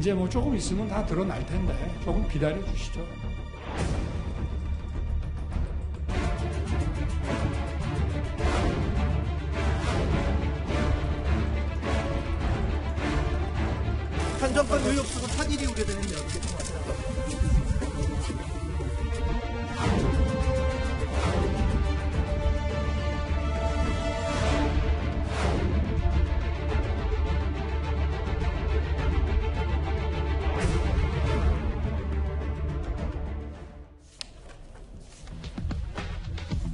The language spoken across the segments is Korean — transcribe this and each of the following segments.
이제 뭐 조금 있으면 다 드러날 텐데 조금 기다려 주시죠. 한 정권 의혹 수도 파기리 오게 되는데 어떻게 생각하세요?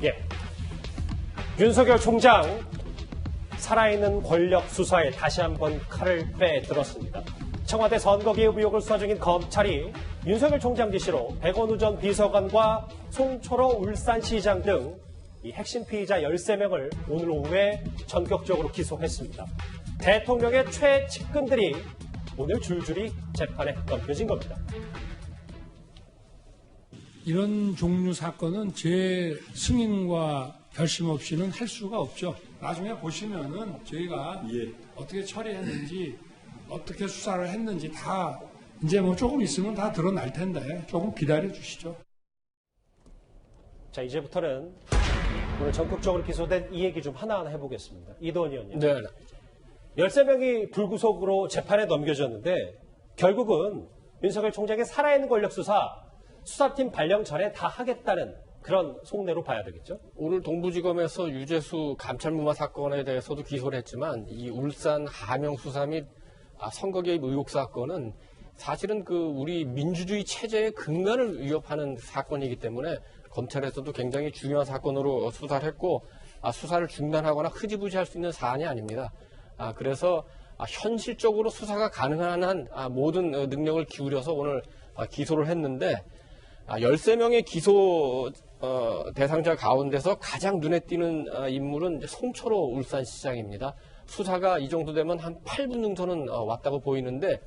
예. 윤석열 총장 살아있는 권력 수사에 다시 한번 칼을 빼들었습니다. 청와대 선거개입 의혹을 수사 중인 검찰이 윤석열 총장 지시로 백원우 전 비서관과 송철호 울산시장 등 이 핵심 피의자 13명을 오늘 오후에 전격적으로 기소했습니다. 대통령의 최측근들이 오늘 줄줄이 재판에 넘겨진 겁니다. 이런 종류 사건은 제 승인과 결심 없이는 할 수가 없죠. 나중에 보시면은 저희가 어떻게 처리했는지 어떻게 수사를 했는지 다 이제 뭐 조금 있으면 다 드러날 텐데 조금 기다려 주시죠. 자, 이제부터는 오늘 전국적으로 기소된 이 얘기 좀 하나하나 해보겠습니다. 이도원 의원님. 네. 13명이 불구속으로 재판에 넘겨졌는데 결국은 윤석열 총장의 살아있는 권력 수사팀 발령 전에 다 하겠다는 그런 속내로 봐야 되겠죠? 오늘 동부지검에서 유재수 감찰무마 사건에 대해서도 기소를 했지만 이 울산 하명 수사 및 선거 개입 의혹 사건은 사실은 우리 민주주의 체제의 근간을 위협하는 사건이기 때문에 검찰에서도 굉장히 중요한 사건으로 수사를 했고 수사를 중단하거나 흐지부지할 수 있는 사안이 아닙니다. 그래서 현실적으로 수사가 가능한 한 모든 능력을 기울여서 오늘 기소를 했는데 13명의 기소 대상자 가운데서 가장 눈에 띄는 인물은 송철호 울산시장입니다. 수사가 이 정도 되면 한 8분 정도는 왔다고 보이는데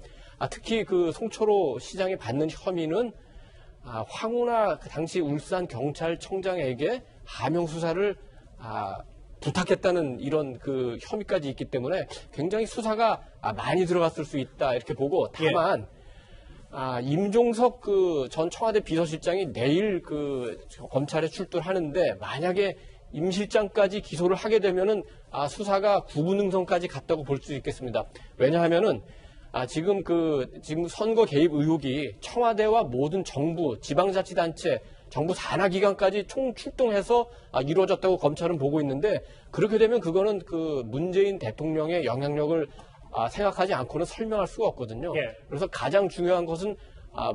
특히 송철호 시장이 받는 혐의는 황운하 당시 울산 경찰청장에게 하명 수사를 부탁했다는 이런 혐의까지 있기 때문에 굉장히 수사가 많이 들어갔을 수 있다 이렇게 보고 다만 임종석 전 청와대 비서실장이 내일 검찰에 출두하는데 만약에 임 실장까지 기소를 하게 되면은 수사가 구분응선까지 갔다고 볼 수 있겠습니다. 왜냐하면은 지금 선거 개입 의혹이 청와대와 모든 정부, 지방자치단체, 정부 산하기관까지 총 출동해서 이루어졌다고 검찰은 보고 있는데 그렇게 되면 그거는 문재인 대통령의 영향력을 생각하지 않고는 설명할 수가 없거든요. 예. 그래서 가장 중요한 것은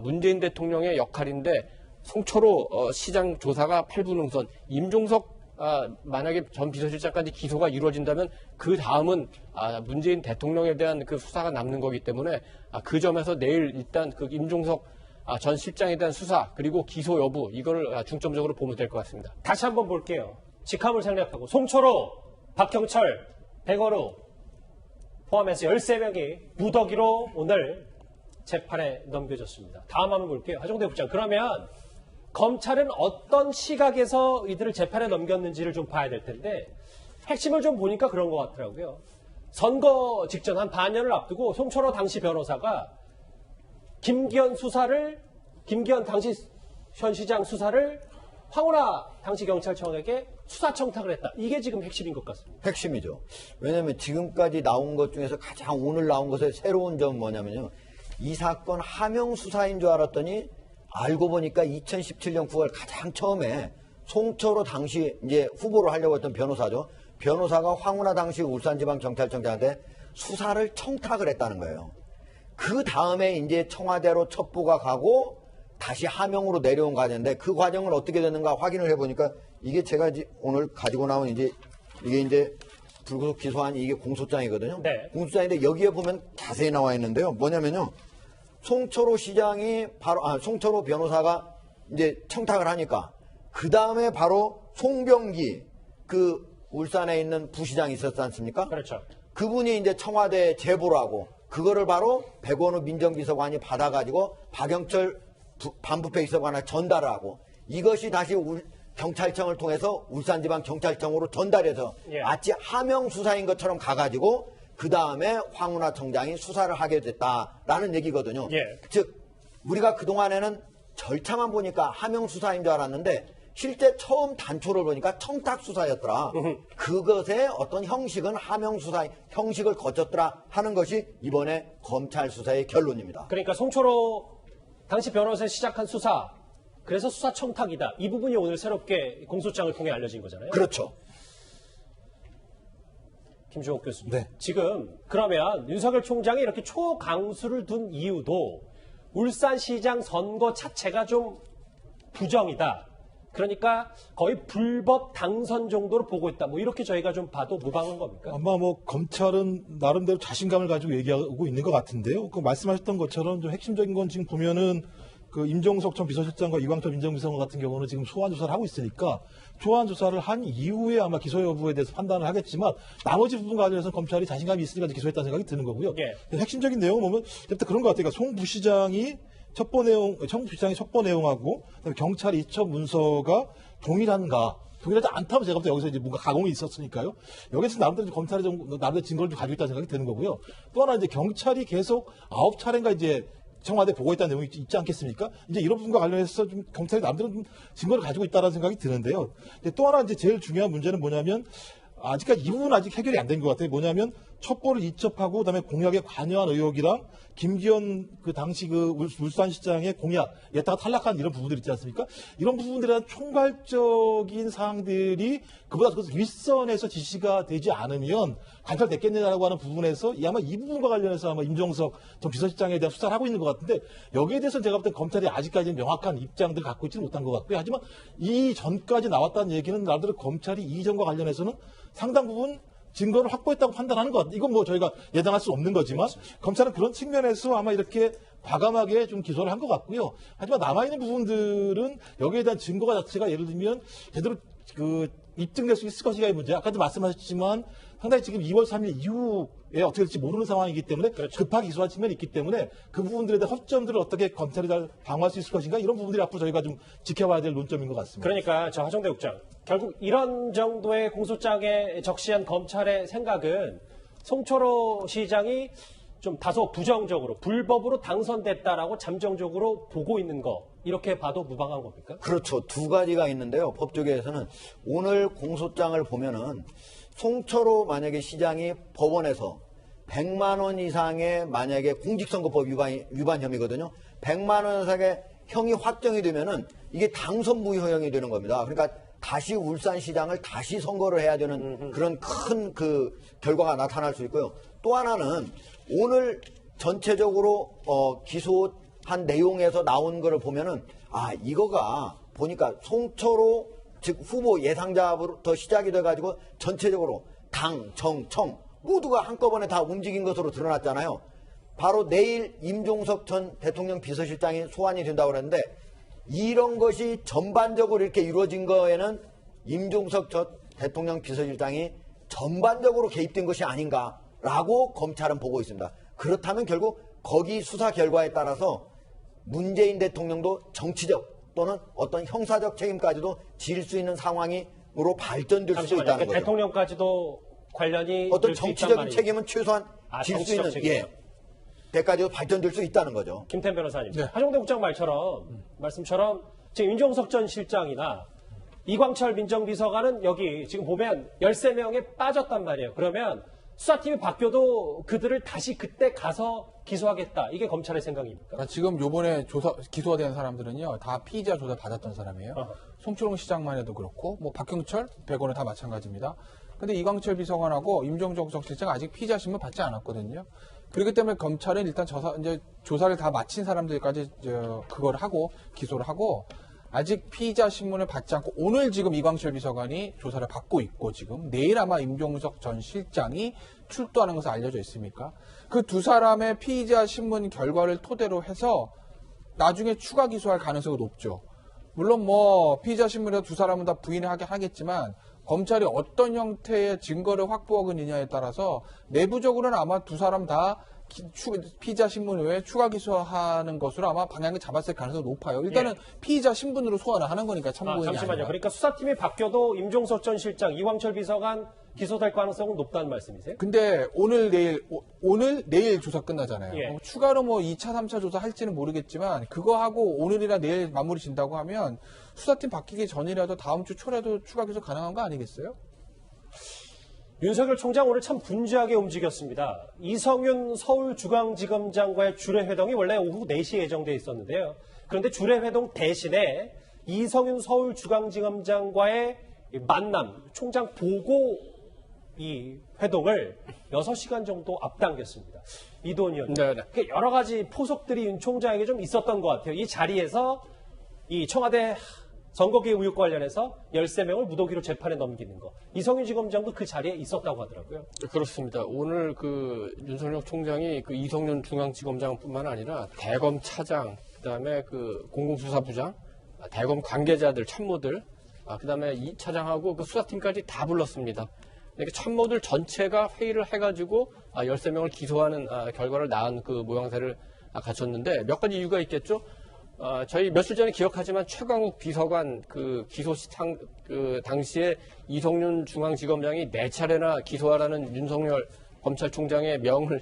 문재인 대통령의 역할인데 송철호 시장 조사가 8분 응선, 임종석 만약에 전 비서실장까지 기소가 이루어진다면 그 다음은 문재인 대통령에 대한 수사가 남는 거기 때문에 그 점에서 내일 일단 임종석 전 실장에 대한 수사 그리고 기소 여부 이걸 중점적으로 보면 될 것 같습니다. 다시 한번 볼게요. 직함을 생략하고 송철호, 박형철, 백원우 포함해서 13명이 무더기로 오늘 재판에 넘겨졌습니다. 다음 한번 볼게요. 하정대 부장. 그러면 검찰은 어떤 시각에서 이들을 재판에 넘겼는지를 좀 봐야 될 텐데 핵심을 좀 보니까 그런 것 같더라고요. 선거 직전 한 반년을 앞두고 송철호 당시 변호사가 김기현 당시 현 시장 수사를 황운하 당시 경찰청에게 수사 청탁을 했다. 이게 지금 핵심인 것 같습니다. 핵심이죠. 왜냐하면 지금까지 나온 것 중에서 가장 오늘 나온 것의 새로운 점은 뭐냐면요. 이 사건 하명 수사인 줄 알았더니 알고 보니까 2017년 9월 가장 처음에 송철호 당시 이제 후보를 하려고 했던 변호사죠. 변호사가 황운하 당시 울산지방경찰청장한테 수사를 청탁을 했다는 거예요. 그 다음에 이제 청와대로 첩보가 가고 다시 하명으로 내려온 과정인데 그 과정은 어떻게 됐는가 확인을 해보니까 이게 제가 오늘 가지고 나온 이게 이제 불구속 기소한 이게 공소장이거든요. 네. 공소장인데 여기에 보면 자세히 나와 있는데요. 뭐냐면요. 송철호 시장이 송철호 변호사가 이제 청탁을 하니까 그 다음에 바로 송병기 울산에 있는 부시장이 있었지 않습니까? 그렇죠. 그분이 이제 청와대에 제보를 하고 그거를 바로 백원우 민정비서관이 받아가지고 박영철 반부패 비서관에 전달을 하고 이것이 다시 경찰청을 통해서 울산지방경찰청으로 전달해서 마치 하명 수사인 것처럼 가가지고 그 다음에 황운하 청장이 수사를 하게 됐다라는 얘기거든요. 예. 즉 우리가 그동안에는 절차만 보니까 하명 수사인 줄 알았는데 실제 처음 단초를 보니까 청탁 수사였더라. 그것의 어떤 형식은 하명 수사 형식을 거쳤더라 하는 것이 이번에 검찰 수사의 결론입니다. 그러니까 송철호 당시 변호사에 시작한 수사, 그래서 수사 청탁이다. 이 부분이 오늘 새롭게 공소장을 통해 알려진 거잖아요. 그렇죠. 김주옥 교수님. 네. 지금 그러면 윤석열 총장이 이렇게 초강수를 둔 이유도 울산시장 선거 자체가 좀 부정이다. 그러니까 거의 불법 당선 정도로 보고 있다. 뭐 이렇게 저희가 좀 봐도 무방한 겁니까? 아마 뭐 검찰은 나름대로 자신감을 가지고 얘기하고 있는 것 같은데요. 그 말씀하셨던 것처럼 좀 핵심적인 건 지금 보면은 그 임종석 전 비서실장과 이광철 민정비서관 같은 경우는 지금 소환 조사를 하고 있으니까 소환 조사를 한 이후에 아마 기소 여부에 대해서 판단을 하겠지만 나머지 부분 관련해서 검찰이 자신감이 있으니까 기소했다는 생각이 드는 거고요. 예. 핵심적인 내용을 보면 일단 그런 것 같아요. 그러니까 송 부시장이 첩보 내용하고 그다음에 경찰 이첩 문서가 동일한가? 동일하지 않다면 제가 볼 때 여기서 이제 뭔가 가공이 있었으니까요. 여기서 나름대로 검찰이 좀 나름대로 증거를 좀 가지고 있다는 생각이 드는 거고요. 또 하나 이제 경찰이 계속 9차례인가 이제 청와대 보고했다는 내용이 있지 않겠습니까? 이제 이런 부분과 관련해서 좀 경찰이 나름대로 좀 증거를 가지고 있다는 생각이 드는데요. 또 하나 이제 제일 중요한 문제는 뭐냐면 아직까지 이 부분은 아직 해결이 안 된 것 같아요. 뭐냐면 첩보를 이첩하고 그다음에 공약에 관여한 의혹이랑 김기현 그 당시 그 울산시장의 공약 예타가 탈락한 이런 부분들 있지 않습니까? 이런 부분들에 대한 총괄적인 사항들이 그보다 그 윗선에서 지시가 되지 않으면 관찰됐겠느냐라고 하는 부분에서 아마 이 부분과 관련해서 아마 임종석 전 비서실장에 대한 수사를 하고 있는 것 같은데 여기에 대해서는 제가 볼 때 검찰이 아직까지는 명확한 입장들을 갖고 있지는 못한 것 같고요. 하지만 이 전까지 나왔다는 얘기는 나름대로 검찰이 이전과 관련해서는 상당 부분 증거를 확보했다고 판단하는 것 같아요. 이건 뭐 저희가 예단할 수 없는 거지만 검찰은 그런 측면에서 아마 이렇게 과감하게 좀 기소를 한 것 같고요. 하지만 남아있는 부분들은 여기에 대한 증거가 자체가 예를 들면 제대로 그 입증될 수 있을 것이냐의 문제. 아까도 말씀하셨지만 상당히 지금 2월 3일 이후에 어떻게 될지 모르는 상황이기 때문에 그렇죠. 급하게 기소할 측면이 있기 때문에 그 부분들에 대한 허점들을 어떻게 검찰이 잘 방어할 수 있을 것인가 이런 부분들이 앞으로 저희가 좀 지켜봐야 될 논점인 것 같습니다. 그러니까 저 하정대 국장, 결국 이런 정도의 공소장에 적시한 검찰의 생각은 송철호 시장이 좀 다소 부정적으로 불법으로 당선됐다라고 잠정적으로 보고 있는 거 이렇게 봐도 무방한 겁니까? 그렇죠. 두 가지가 있는데요. 법조계에서는 오늘 공소장을 보면은 송철호 만약에 시장이 법원에서 100만 원 이상의 만약에 공직선거법 위반 혐의거든요. 100만 원 이상의 형이 확정이 되면은 이게 당선 무효형이 되는 겁니다. 그러니까 다시 울산시장을 다시 선거를 해야 되는 그런 큰 그 결과가 나타날 수 있고요. 또 하나는 오늘 전체적으로 기소한 내용에서 나온 거를 보면은 이거가 보니까 송철호 즉 후보 예상자부터 시작이 돼가지고 전체적으로 당, 정, 청 모두가 한꺼번에 다 움직인 것으로 드러났잖아요. 바로 내일 임종석 전 대통령 비서실장이 소환이 된다고 그랬는데 이런 것이 전반적으로 이렇게 이루어진 거에는 임종석 전 대통령 비서실장이 전반적으로 개입된 것이 아닌가라고 검찰은 보고 있습니다. 그렇다면 결국 거기 수사 결과에 따라서 문재인 대통령도 정치적 또는 어떤 형사적 책임까지도 질 수 있는 상황으로 발전될 수 있다는 그러니까 거죠. 대통령까지도 관련이 어떤 될 수 있단 정치적인 말이에요. 책임은 최소한 질 수 정치적 있는 책임이요? 때까지도 발전될 수 있다는 거죠. 김태현 변호사님, 네. 하정대 국장 말씀처럼 지금 윤종석 전 실장이나 이광철 민정비서관은 여기 지금 보면 13명에 빠졌단 말이에요. 그러면 수사팀이 바뀌어도 그들을 다시 그때 가서 기소하겠다. 이게 검찰의 생각입니까? 지금 요번에 기소가 된 사람들은요, 다 피의자 조사 받았던 사람이에요. 송철호 시장만 해도 그렇고, 뭐 박형철, 백원은 다 마찬가지입니다. 근데 이광철 비서관하고 임종석 실장 아직 피의자 신문 받지 않았거든요. 그렇기 때문에 검찰은 일단 이제 조사를 다 마친 사람들까지 그걸 하고 기소를 하고 아직 피의자 신문을 받지 않고 오늘 지금 이광철 비서관이 조사를 받고 있고 지금 내일 아마 임종석 전 실장이 출두하는 것으로 알려져 있으니까 그 두 사람의 피의자 신문 결과를 토대로 해서 나중에 추가 기소할 가능성이 높죠. 물론 뭐 피의자 신문에서 두 사람은 다 부인을 하겠지만 검찰이 어떤 형태의 증거를 확보하느냐에 따라서 내부적으로는 아마 두 사람 다 피의자 신분 외에 추가 기소하는 것으로 아마 방향을 잡았을 가능성이 높아요. 일단은 피의자 신분으로 소환을 하는 거니까 참고인이 잠시만요. 아니라. 그러니까 수사팀이 바뀌어도 임종석 전 실장, 이광철 비서관 기소될 가능성은 높다는 말씀이세요? 근데 오늘 내일 조사 끝나잖아요. 예. 추가로 뭐 2차, 3차 조사 할지는 모르겠지만 그거 하고 오늘이나 내일 마무리 진다고 하면 수사팀 바뀌기 전이라도 다음 주 초라도 추가 기소 가능한 거 아니겠어요? 윤석열 총장 오늘 참 분주하게 움직였습니다. 이성윤 서울중앙지검장과의 주례회동이 원래 오후 4시에 예정돼 있었는데요. 그런데 주례회동 대신에 이성윤 서울중앙지검장과의 만남, 총장 보고 이 회동을 6시간 정도 앞당겼습니다. 이도원 의원. 네네. 여러 가지 포석들이 윤 총장에게 좀 있었던 것 같아요. 이 자리에서 이 청와대 선거개입 의혹 관련해서 13명을 무더기로 재판에 넘기는 거. 이성윤 지검장도 그 자리에 있었다고 하더라고요. 그렇습니다. 오늘 그 윤석열 총장이 그 이성윤 중앙지검장뿐만 아니라 대검 차장, 그다음에 그 공공수사부장, 대검 관계자들, 참모들, 그다음에 이 차장하고 그 수사팀까지 다 불렀습니다. 그러니까 참모들 전체가 회의를 해가지고 13명을 기소하는 결과를 낳은 그 모양새를 갖췄는데 몇 가지 이유가 있겠죠. 저희 며칠 전에 기억하지만 최광욱 비서관 그 기소 그 당시에 이성윤 중앙지검장이 4차례나 기소하라는 윤석열 검찰총장의 명을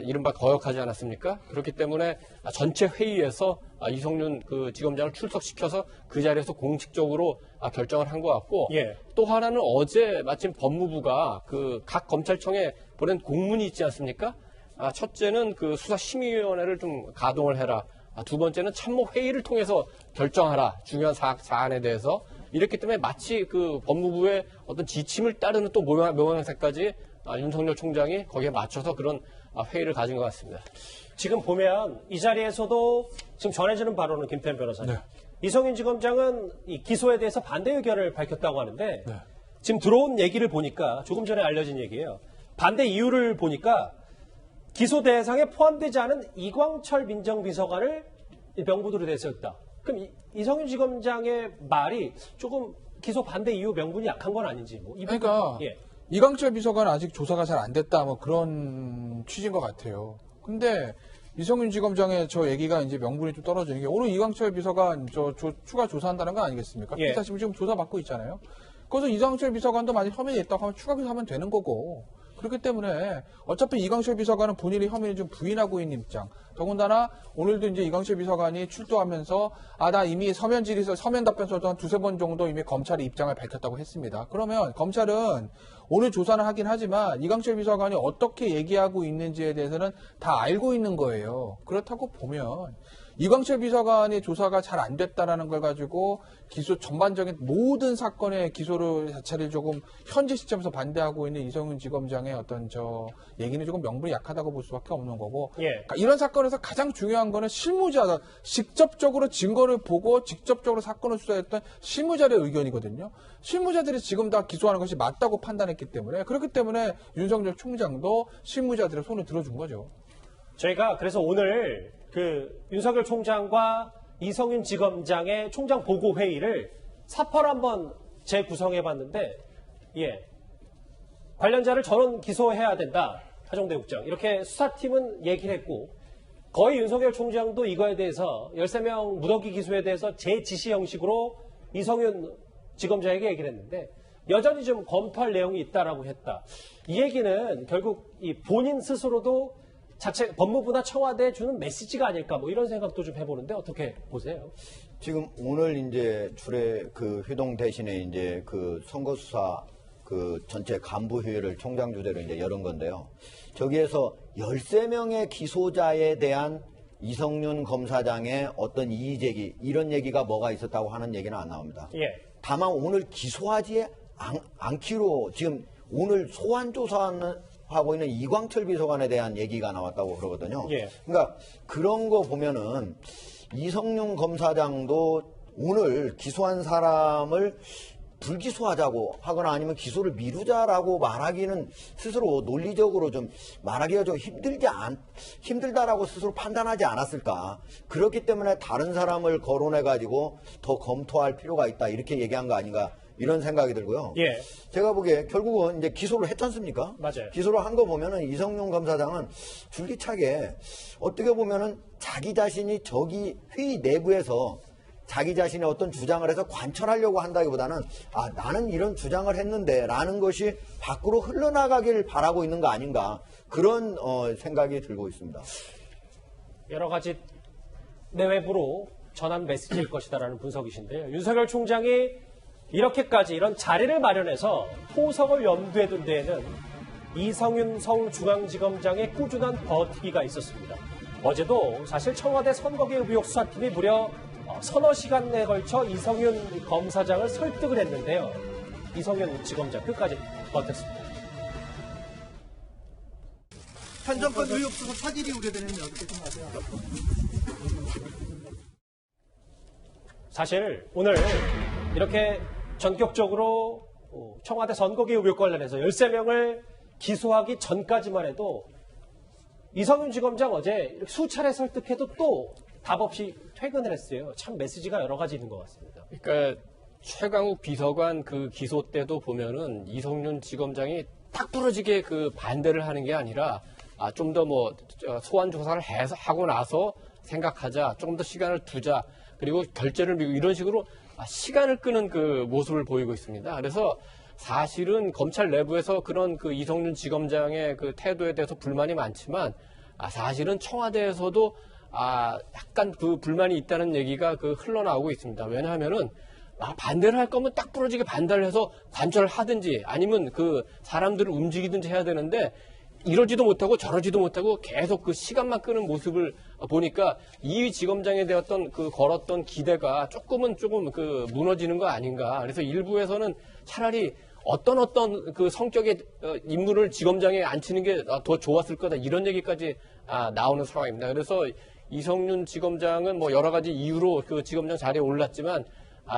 이른바 거역하지 않았습니까? 그렇기 때문에 전체 회의에서 이성윤 그 지검장을 출석시켜서 그 자리에서 공식적으로 결정을 한 것 같고 예. 또 하나는 어제 마침 법무부가 그 각 검찰청에 보낸 공문이 있지 않습니까? 첫째는 그 수사심의위원회를 좀 가동을 해라. 두 번째는 참모 회의를 통해서 결정하라. 중요한 사안에 대해서. 이렇기 때문에 마치 그 법무부의 어떤 지침을 따르는 또 모양새까지 윤석열 총장이 거기에 맞춰서 그런 회의를 가진 것 같습니다. 지금 보면 이 자리에서도 지금 전해지는 바로는 김태현 변호사님. 네. 이성윤 지검장은 이 기소에 대해서 반대 의견을 밝혔다고 하는데 네. 지금 들어온 얘기를 보니까 조금 전에 알려진 얘기예요. 반대 이유를 보니까 기소 대상에 포함되지 않은 이광철 민정비서관을 명분으로 내세웠다. 그럼 이성윤 지검장의 말이 조금 기소 반대 이유 명분이 약한 건 아닌지. 뭐 그러니까 예. 이광철 비서관은 아직 조사가 잘 안 됐다 뭐 그런 취지인 것 같아요. 근데 이성윤 지검장의 저 얘기가 이제 명분이 좀 떨어지는 게 오늘 이광철 비서관 추가 조사한다는 거 아니겠습니까? 예. 사실 지금 조사받고 있잖아요. 그래서 이광철 비서관도 만약 혐의가 있다고 하면 추가 기소하면 되는 거고. 그렇기 때문에 어차피 이광철 비서관은 본인이 혐의를 좀 부인하고 있는 입장. 더군다나 오늘도 이제 이광철 비서관이 출두하면서 나 이미 서면 답변서도 한 2-3번 정도 이미 검찰의 입장을 밝혔다고 했습니다. 그러면 검찰은 오늘 조사는 하긴 하지만 이광철 비서관이 어떻게 얘기하고 있는지에 대해서는 다 알고 있는 거예요. 그렇다고 보면 이광철 비서관의 조사가 잘 안 됐다라는 걸 가지고 기소 전반적인 모든 사건의 기소를 자체를 조금 현재 시점에서 반대하고 있는 이성윤 지검장의 어떤 얘기는 조금 명분이 약하다고 볼 수밖에 없는 거고 예. 그러니까 이런 사건에서 가장 중요한 거는 실무자다. 직접적으로 증거를 보고 직접적으로 사건을 수사했던 실무자의 의견이거든요. 실무자들이 지금 다 기소하는 것이 맞다고 판단했기 때문에 그렇기 때문에 윤석열 총장도 실무자들의 손을 들어준 거죠. 저희가 그래서 오늘 그 윤석열 총장과 이성윤 지검장의 총장 보고 회의를 사파로 한번 재구성해봤는데, 예, 관련자를 전원 기소해야 된다. 하정대 국장 이렇게 수사팀은 얘기를 했고 거의 윤석열 총장도 이거에 대해서 13명 무더기 기소에 대해서 제 지시 형식으로 이성윤 지검장에게 얘기를 했는데 여전히 좀 검토할 내용이 있다라고 했다. 이 얘기는 결국 이 본인 스스로도 자체 법무부나 청와대에 주는 메시지가 아닐까 뭐 이런 생각도 좀 해보는데 어떻게 보세요? 지금 오늘 이제 그 회동 대신에 이제 그 선거수사 그 전체 간부 회의를 총장 주재로 이제 열은 건데요. 저기에서 13명의 기소자에 대한 이성윤 검사장의 어떤 이의제기 이런 얘기가 뭐가 있었다고 하는 얘기는 안 나옵니다. 예. 다만 오늘 기소하지 않기로 지금 오늘 소환 조사하고 있는 이광철 비서관에 대한 얘기가 나왔다고 그러거든요. 예. 그러니까 그런 거 보면은 이성윤 검사장도 오늘 기소한 사람을 불기소하자고 하거나 아니면 기소를 미루자라고 말하기는 스스로 논리적으로 좀 말하기가 좀 힘들다라고 스스로 판단하지 않았을까. 그렇기 때문에 다른 사람을 거론해가지고 더 검토할 필요가 있다 이렇게 얘기한 거 아닌가 이런 생각이 들고요. 예. 제가 보기에 결국은 이제 기소를 했지 않습니까? 맞아요. 기소를 한 거 보면은 이성윤 검사장은 줄기차게 어떻게 보면은 자기 자신이 저기 회의 내부에서 자기 자신의 어떤 주장을 해서 관철하려고 한다기보다는 아, 나는 이런 주장을 했는데 라는 것이 밖으로 흘러나가길 바라고 있는 거 아닌가 그런 생각이 들고 있습니다. 여러 가지 내외부로 전한 메시지일 것이다라는 분석이신데요. 윤석열 총장이 이렇게까지 이런 자리를 마련해서 포석을 염두에 둔 데에는 이성윤 서울중앙지검장의 꾸준한 버티기가 있었습니다. 어제도 사실 청와대 선거개혁 의혹 수사팀이 무려 서너 시간에 걸쳐 이성윤 검사장을 설득을 했는데요. 이성윤 지검장 끝까지 버텼습니다. 한 정권 의혹 수사 사실이 우려되는 어떻게 생각하세요? 사실 오늘 이렇게 전격적으로 청와대 선거개혁 의혹 관련해서 13명을 기소하기 전까지만 해도 이성윤 지검장 어제 수차례 설득해도 또 답 없이 퇴근을 했어요. 참 메시지가 여러 가지 있는 것 같습니다. 그러니까 최강욱 비서관 그 기소 때도 보면은 이성윤 지검장이 딱 부러지게 그 반대를 하는 게 아니라 좀 더 뭐 소환 조사를 해서 하고 나서 생각하자, 조금 더 시간을 두자, 그리고 결재를 미루고 이런 식으로 시간을 끄는 그 모습을 보이고 있습니다. 그래서 사실은 검찰 내부에서 그런 그 이성윤 지검장의 그 태도에 대해서 불만이 많지만 사실은 청와대에서도 약간 그 불만이 있다는 얘기가 그 흘러나오고 있습니다. 왜냐하면은 반대를 할 거면 딱 부러지게 반대를 해서 관철을 하든지 아니면 그 사람들을 움직이든지 해야 되는데 이러지도 못하고 저러지도 못하고 계속 그 시간만 끄는 모습을 보니까 이 지검장에 대했던 그 걸었던 기대가 조금 그 무너지는 거 아닌가. 그래서 일부에서는 차라리 어떤 그 성격의 인물을 지검장에 앉히는 게 더 좋았을 거다. 이런 얘기까지 나오는 상황입니다. 그래서 이성윤 지검장은 뭐 여러 가지 이유로 그 지검장 자리에 올랐지만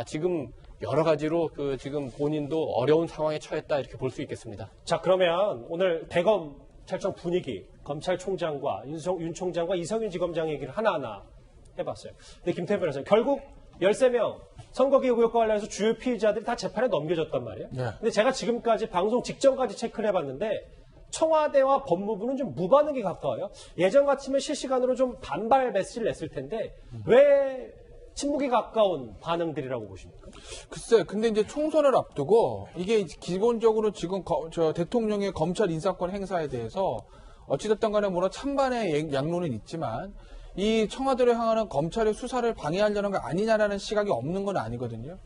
지금 여러 가지로 그 지금 본인도 어려운 상황에 처했다 이렇게 볼 수 있겠습니다. 자, 그러면 오늘 대검찰청 분위기, 검찰총장과 윤 총장과 이성윤 지검장 얘기를 하나하나 해봤어요. 근데 김태현 변호사님, 결국 13명 선거개혁 의혹과 관련해서 주요 피의자들이 다 재판에 넘겨졌단 말이에요. 네. 근데 제가 지금까지 방송 직전까지 체크를 해봤는데 청와대와 법무부는 좀 무반응에 가까워요. 예전 같으면 실시간으로 좀 반발 메시지를 냈을 텐데 왜 침묵에 가까운 반응들이라고 보십니까? 글쎄, 근데 이제 총선을 앞두고 이게 기본적으로 지금 대통령의 검찰 인사권 행사에 대해서 어찌됐든 간에 물론 찬반의 양론은 있지만 이 청와대로 향하는 검찰의 수사를 방해하려는 거 아니냐라는 시각이 없는 건 아니거든요.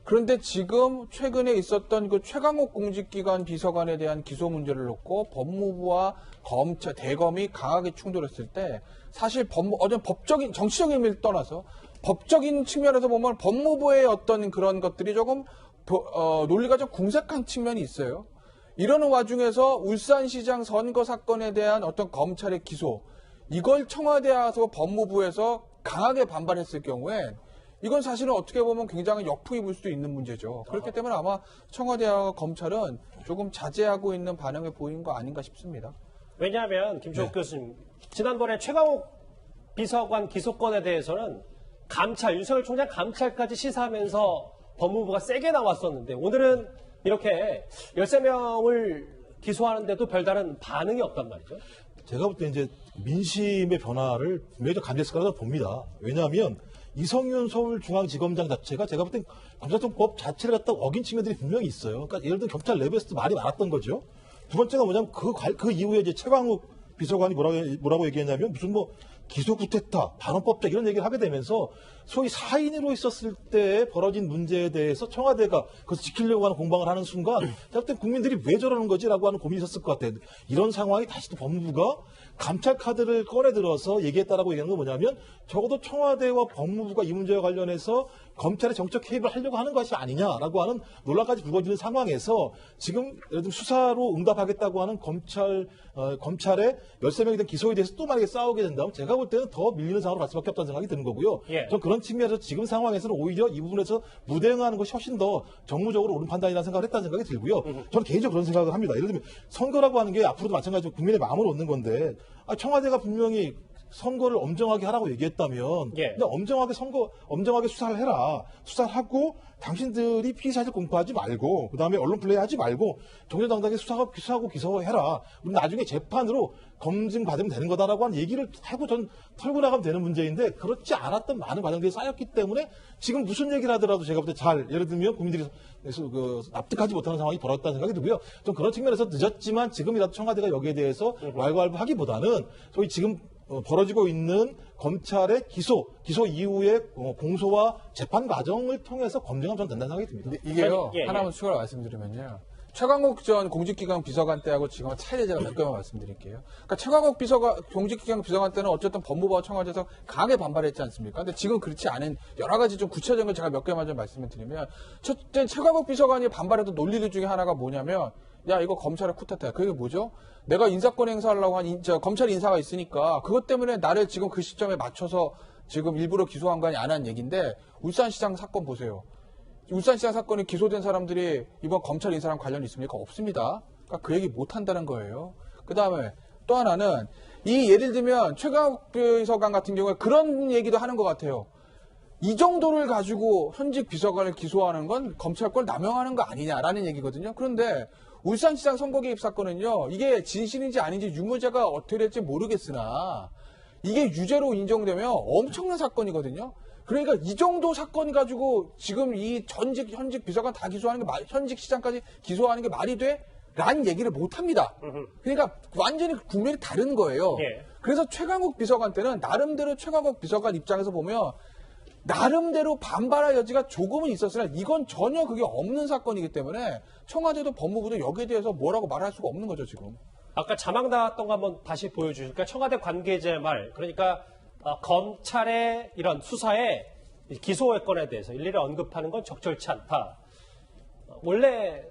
그런데 지금 최근에 있었던 그 최강욱 공직기관 비서관에 대한 기소 문제를 놓고 법무부와 검찰, 대검이 강하게 충돌했을 때 사실 법적인, 정치적인 의미를 떠나서 법적인 측면에서 보면 법무부의 어떤 그런 것들이 조금 논리가 좀 궁색한 측면이 있어요. 이러는 와중에서 울산시장 선거 사건에 대한 어떤 검찰의 기소, 이걸 청와대에서 법무부에서 강하게 반발했을 경우에 이건 사실은 어떻게 보면 굉장히 역풍이 불 수도 있는 문제죠. 그렇기 때문에 아마 청와대와 검찰은 조금 자제하고 있는 반응을 보이는 거 아닌가 싶습니다. 왜냐하면 김종욱 교수님, 지난번에 최강욱 비서관 기소권에 대해서는 윤석열 총장 감찰까지 시사하면서 법무부가 세게 나왔었는데 오늘은 이렇게 13명을 기소하는데도 별다른 반응이 없단 말이죠. 제가 볼 때 이제 민심의 변화를 분명히 좀 감지했을 거라고 봅니다. 왜냐하면 이성윤 서울중앙지검장 자체가 제가 볼 땐 검찰청법 자체를 갖다 어긴 측면들이 분명히 있어요. 그러니까 예를 들어 경찰 내부에서도 말이 많았던 거죠. 두 번째가 뭐냐면 그 이후에 이제 최강욱 비서관이 뭐라고 얘기했냐면 무슨 뭐 기소 구태타, 반헌법적 이런 얘기를 하게 되면서 소위 사인으로 있었을 때 벌어진 문제에 대해서 청와대가 그것을 지키려고 하는 공방을 하는 순간 제가 볼 땐 국민들이 왜 저러는 거지라고 하는 고민이 있었을 것 같아요. 이런 상황이 다시 또 법무부가 감찰 카드를 꺼내 들어서 얘기했다라고 얘기하는 건 뭐냐면 적어도 청와대와 법무부가 이 문제와 관련해서 검찰의 정책 개입을 하려고 하는 것이 아니냐라고 하는 논란까지 불거지는 상황에서 지금 예를 들면 수사로 응답하겠다고 하는 검찰의 13명에 대한 기소에 대해서 또 만약에 싸우게 된다면 제가 볼 때는 더 밀리는 상황으로 갈 수밖에 없다는 생각이 드는 거고요. 예. 전 그런 측면에서 지금 상황에서는 오히려 이 부분에서 무대응하는 것이 훨씬 더 정무적으로 옳은 판단이라는 생각을 했다는 생각이 들고요. 저는 개인적으로 그런 생각을 합니다. 예를 들면 선거라고 하는 게 앞으로도 마찬가지로 국민의 마음을 얻는 건데 청와대가 분명히 선거를 엄정하게 하라고 얘기했다면 예. 그냥 엄정하게 수사를 해라. 수사를 하고 당신들이 피의사실 공표하지 말고 그다음에 언론 플레이하지 말고 정정당당하게 수사하고 기소해라. 우리 나중에 재판으로 검증 받으면 되는 거다라고 하는 얘기를 하고 전 털고 나가면 되는 문제인데 그렇지 않았던 많은 과정들이 쌓였기 때문에 지금 무슨 얘기를 하더라도 제가 볼 때 예를 들면 국민들이 납득하지 못하는 상황이 벌어졌다는 생각이 들고요. 좀 그런 측면에서 늦었지만 지금이라도 청와대가 여기에 대해서 왈가왈부하기보다는 소위 지금 벌어지고 있는 검찰의 기소 이후의 공소와 재판 과정을 통해서 검증하면 전 된다는 생각이 듭니다. 근데 이게요. 예. 하나만 추가로 말씀드리면요. 최광욱 전 공직기강 비서관 때하고 지금은 차이를 제가 몇 개만 말씀드릴게요. 그러니까 최광욱 공직기강 비서관 때는 어쨌든 법무부와 청와대에서 강하게 반발했지 않습니까? 근데 지금 그렇지 않은 여러 가지 좀 구체적인 걸 제가 몇 개만 좀 말씀을 드리면 첫째 최광욱 비서관이 반발했던 논리들 중에 하나가 뭐냐면 야 이거 검찰의 쿠데타야. 그게 뭐죠? 내가 인사권 행사하려고 한 검찰 인사가 있으니까 그것 때문에 나를 지금 그 시점에 맞춰서 지금 일부러 기소한 거 아니 안 한 얘기인데 울산시장 사건 보세요. 울산시장 사건이 기소된 사람들이 이번 검찰 인사랑 관련이 있습니까? 없습니다. 그러니까 그 얘기 못 한다는 거예요. 그 다음에 또 하나는 예를 들면 최강욱 비서관 같은 경우에 그런 얘기도 하는 것 같아요. 이 정도를 가지고 현직 비서관을 기소하는 건 검찰권 남용하는 거 아니냐라는 얘기거든요. 그런데 울산시장 선거 개입 사건은요. 이게 진실인지 아닌지 유무죄가 어떻게 될지 모르겠으나 이게 유죄로 인정되면 엄청난 사건이거든요. 그러니까 이 정도 사건 가지고 지금 이 현직 비서관 다 기소하는 게 현직 시장까지 기소하는 게 말이 돼? 라는 얘기를 못 합니다. 그러니까 완전히 국면이 다른 거예요. 예. 그래서 최강욱 비서관 때는 나름대로 최강욱 비서관 입장에서 보면 나름대로 반발할 여지가 조금은 있었으나 이건 전혀 그게 없는 사건이기 때문에 청와대도 법무부도 여기에 대해서 뭐라고 말할 수가 없는 거죠, 지금. 아까 자막 나왔던 거 한번 다시 보여주실까요? 청와대 관계자의 말. 그러니까 검찰의 이런 수사에 기소건에 대해서 일일이 언급하는 건 적절치 않다. 원래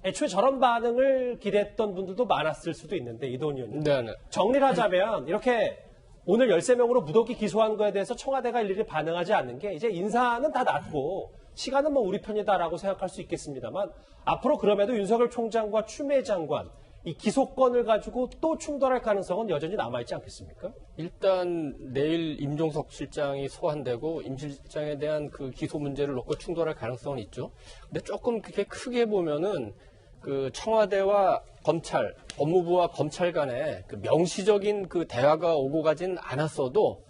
애초에 저런 반응을 기대했던 분들도 많았을 수도 있는데 이도훈 의원님. 네네. 정리를 하자면 이렇게 오늘 13명으로 무더기 기소한 거에 대해서 청와대가 일일이 반응하지 않는 게 이제 인사는 다 놨고 시간은 우리 편이다라고 생각할 수 있겠습니다만 앞으로 그럼에도 윤석열 총장과 추미애 장관 이 기소권을 가지고 또 충돌할 가능성은 여전히 남아있지 않겠습니까? 일단 내일 임종석 실장이 소환되고 임 실장에 대한 그 기소 문제를 놓고 충돌할 가능성은 있죠. 근데 조금 그렇게 크게 보면은 그 청와대와 검찰, 법무부와 검찰 간에 그 명시적인 그 대화가 오고 가진 않았어도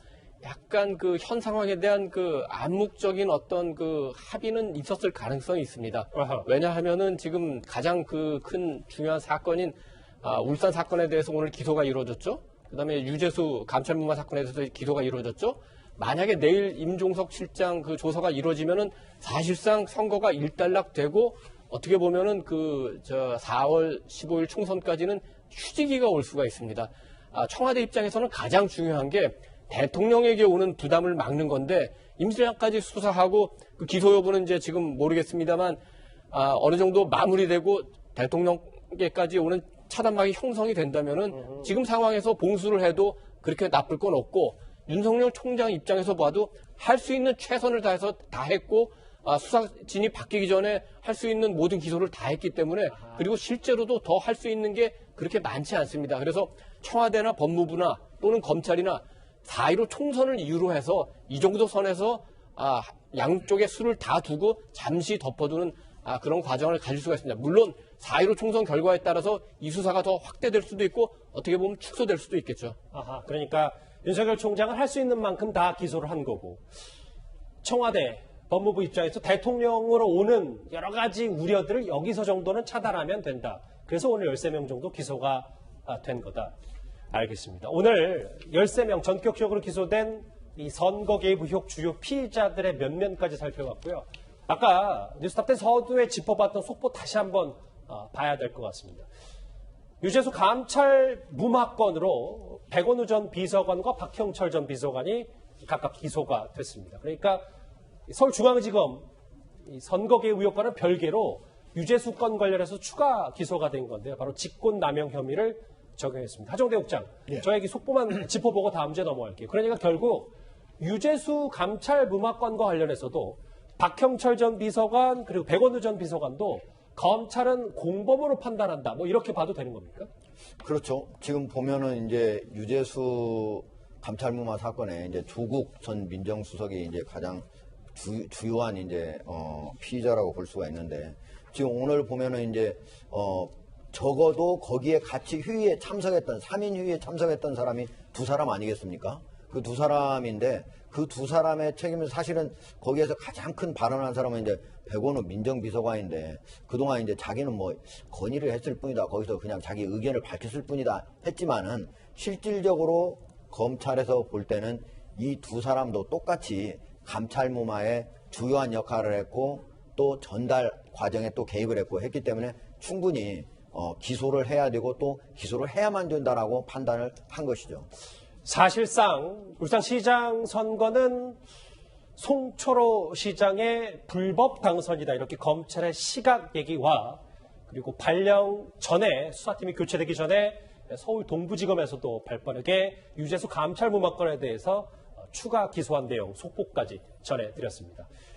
약간 그 현 상황에 대한 그 암묵적인 어떤 그 합의는 있었을 가능성이 있습니다. 왜냐하면은 지금 가장 그 큰 중요한 사건인 울산 사건에 대해서 오늘 기소가 이루어졌죠. 그다음에 유재수 감찰무마 사건에 대해서 기소가 이루어졌죠. 만약에 내일 임종석 실장 그 조사가 이루어지면은 사실상 선거가 일단락되고 어떻게 보면은 4월 15일 총선까지는 휴지기가 올 수가 있습니다. 청와대 입장에서는 가장 중요한 게 대통령에게 오는 부담을 막는 건데 임 실장까지 수사하고 그 기소 여부는 이제 지금 모르겠습니다만 어느 정도 마무리되고 대통령께까지 오는 차단막이 형성이 된다면은 지금 상황에서 봉수를 해도 그렇게 나쁠 건 없고 윤석열 총장 입장에서 봐도 할 수 있는 최선을 다해서 다 했고 수사진이 바뀌기 전에 할 수 있는 모든 기소를 다 했기 때문에 그리고 실제로도 더 할 수 있는 게 그렇게 많지 않습니다. 그래서 청와대나 법무부나 또는 검찰이나 4.15 총선을 이유로 해서 이 정도 선에서 양쪽의 수를 다 두고 잠시 덮어두는 그런 과정을 가질 수가 있습니다. 물론 4.15 총선 결과에 따라서 이 수사가 더 확대될 수도 있고 어떻게 보면 축소될 수도 있겠죠. 그러니까 윤석열 총장은 할 수 있는 만큼 다 기소를 한 거고 청와대 법무부 입장에서 대통령으로 오는 여러 가지 우려들을 여기서 정도는 차단하면 된다. 그래서 오늘 13명 정도 기소가 된 거다. 알겠습니다. 오늘 13명 전격적으로 기소된 이 선거 개입 의혹 주요 피의자들의 면면까지 살펴봤고요. 아까 뉴스탑10 서두에 짚어봤던 속보 다시 한번 봐야 될 것 같습니다. 유재수 감찰 무마건으로 백원우 전 비서관과 박형철 전 비서관이 각각 기소가 됐습니다. 그러니까 서울중앙지검 선거 개입 의혹과는 별개로 유재수 건 관련해서 추가 기소가 된 건데요. 바로 직권남용 혐의를 적용했습니다. 하정대 국장, 저에게 속보만 짚어보고 다음 주에 넘어갈게요. 그러니까 결국 유재수 감찰 무마건과 관련해서도 박형철 전 비서관 그리고 백원우 전 비서관도 검찰은 공범으로 판단한다. 이렇게 봐도 되는 겁니까? 그렇죠. 지금 보면은 이제 유재수 감찰무마 사건에 이제 조국 전 민정수석이 이제 가장 주요한 이제 피의자라고 볼 수가 있는데, 지금 오늘 보면은 이제 적어도 거기에 같이 휴의에 참석했던 3인 휴의에 참석했던 사람이 두 사람 아니겠습니까? 그 두 사람인데 그 두 사람의 책임은 사실은 거기에서 가장 큰 발언한 사람은 이제 백원우 민정비서관인데, 그동안 이제 자기는 뭐 건의를 했을 뿐이다, 거기서 그냥 자기 의견을 밝혔을 뿐이다 했지만은, 실질적으로 검찰에서 볼 때는 이 두 사람도 똑같이 감찰무마에 주요한 역할을 했고 또 전달 과정에 또 개입을 했고 했기 때문에 충분히 기소를 해야 되고 또 기소를 해야만 된다라고 판단을 한 것이죠. 사실상 울산시장 선거는 송철호 시장의 불법 당선이다, 이렇게 검찰의 시각 얘기와, 그리고 발령 전에 수사팀이 교체되기 전에 서울 동부지검에서도 발빠르게 유재수 감찰무마건에 대해서 추가 기소한 내용 속보까지 전해드렸습니다.